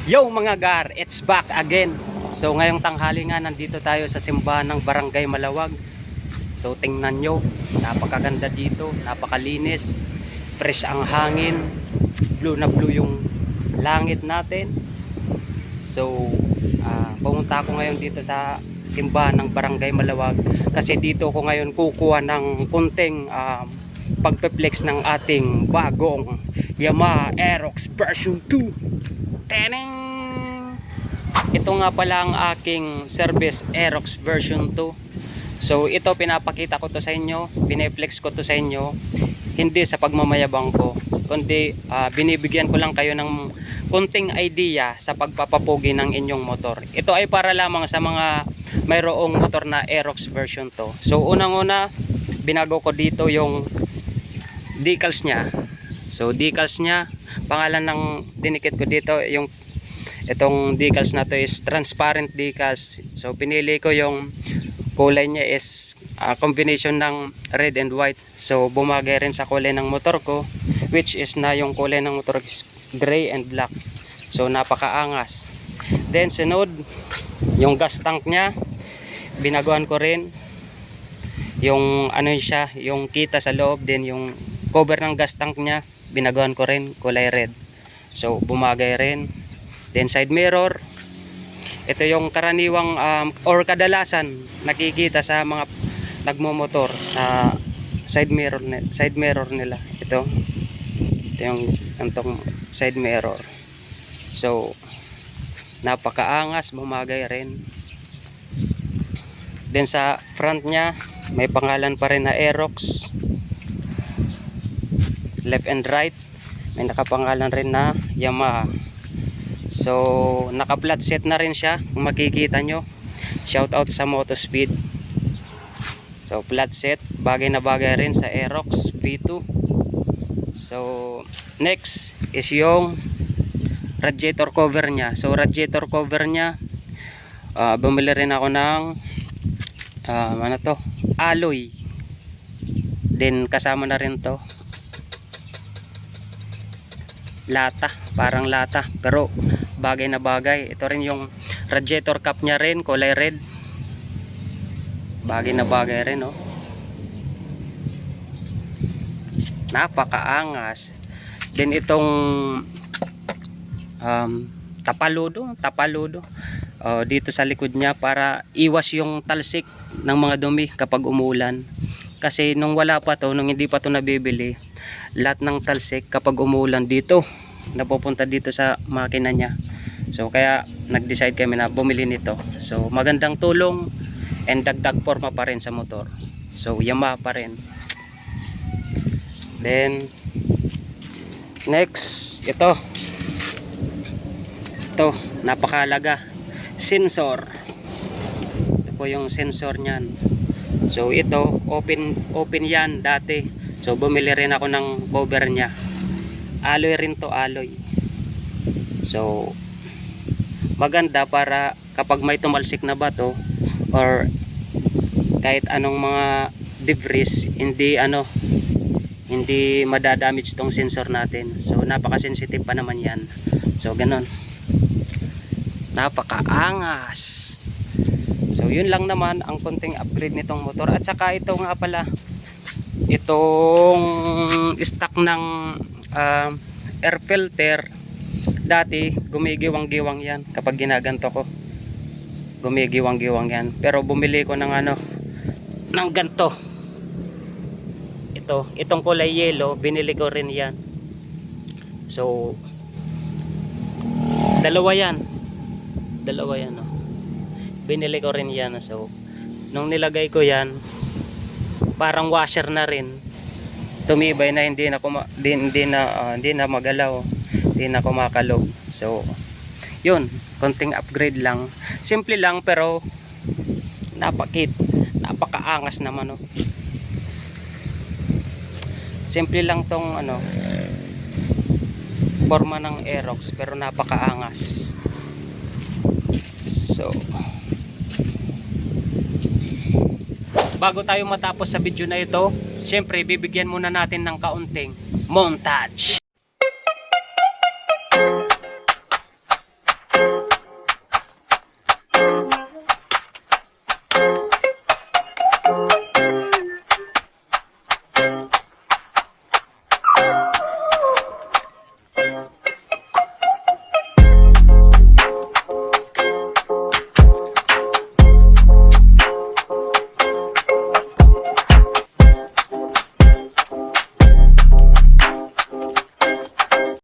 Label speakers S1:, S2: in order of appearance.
S1: Yo mga gar, it's back again. So ngayong tanghali nga nandito tayo sa simbahan ng Barangay Malawag. So tingnan nyo, napakaganda dito, napakalinis, fresh ang hangin, blue na blue yung langit natin. So pumunta ako ngayon dito sa simbahan ng Barangay Malawag kasi dito ko ngayon kukuha ng kunting pagpe-flex ng ating bagong Yamaha Aerox version 2. Teneng! Ito nga pala ang aking service Aerox version 2. So ito pinapakita ko to sa inyo, pineflex ko to sa inyo, hindi sa pagmamayabang ko, kundi binibigyan ko lang kayo ng konting idea sa pagpapapugi ng inyong motor. Ito ay para lamang sa mga mayroong motor na Aerox version 2. So unang-una, binago ko dito yung decals nya. So decals nya, pangalan ng dinikit ko dito, yung itong decals na to is transparent decals. So pinili ko yung kulay nya is combination ng red and white. So bumagay rin sa kulay ng motor ko, which is na yung kulay ng motor is gray and black. So napakaangas. Then sunod, yung gas tank nya, binaguan ko rin yung ano siya, yung kita sa loob, din yung cover ng gas tank nya, binaguan ko rin kulay red. So bumagay rin. Then side mirror, ito yung karaniwang or kadalasan nakikita sa mga nagmomotor sa side mirror nila. Ito yung antong side mirror. So napakaangas, bumagay rin. Then sa front nya, may pangalan pa rin na Aerox. Left and right, may nakapangalan rin na Yamaha. So naka flat set na rin siya, kung makikita nyo. Shout out sa Motospeed. So flat set, bagay na bagay rin sa Aerox V2. So next is yung radiator cover nya. So radiator cover nya, bumili rin ako ng ano to, alloy. Then kasama na rin to lata, parang lata, pero bagay na bagay. Ito rin yung radiator cap nya rin, kulay red, bagay na bagay rin, oh. Napakaangas. Then itong tapaludo dito sa likod nya para iwas yung talsik ng mga dumi kapag umulan. Kasi nung wala pa to, nung hindi pa to nabibili, lahat ng talsik kapag umulan dito napupunta dito sa makina nya. So kaya nag-decide kami na bumili nito. So magandang tulong and dagdag forma pa rin sa motor. So Yamaha pa rin. Then next, ito napakahalaga, sensor. Ito po yung sensor nyan. So ito open yan dati. So bumili rin ako ng cover nya. Alloy rin to, alloy. So maganda para kapag may tumalsik na bato or kahit anong mga debris, hindi madadamage tong sensor natin. So napaka-sensitive pa naman yan. So ganon. Napakaangas. So yun lang naman ang konting upgrade nitong motor. At saka ito nga pala, itong stock ng air filter, dati gumigiwang-giwang yan kapag ginaganto ko, gumigiwang-giwang yan. Pero bumili ko ng ng ganto, itong kulay yellow, binili ko rin yan. So dalawa yan, oh. Binili ko rin yan. So nung nilagay ko yan, parang washer na rin, tumibay na, hindi na magalaw, hindi na kumakalog. So yun, konting upgrade lang, simple lang, pero napakaangas naman, oh. Simple lang tong forma ng Aerox, pero napakaangas. So bago tayo matapos sa video na ito, syempre bibigyan muna natin ng kaunting montage.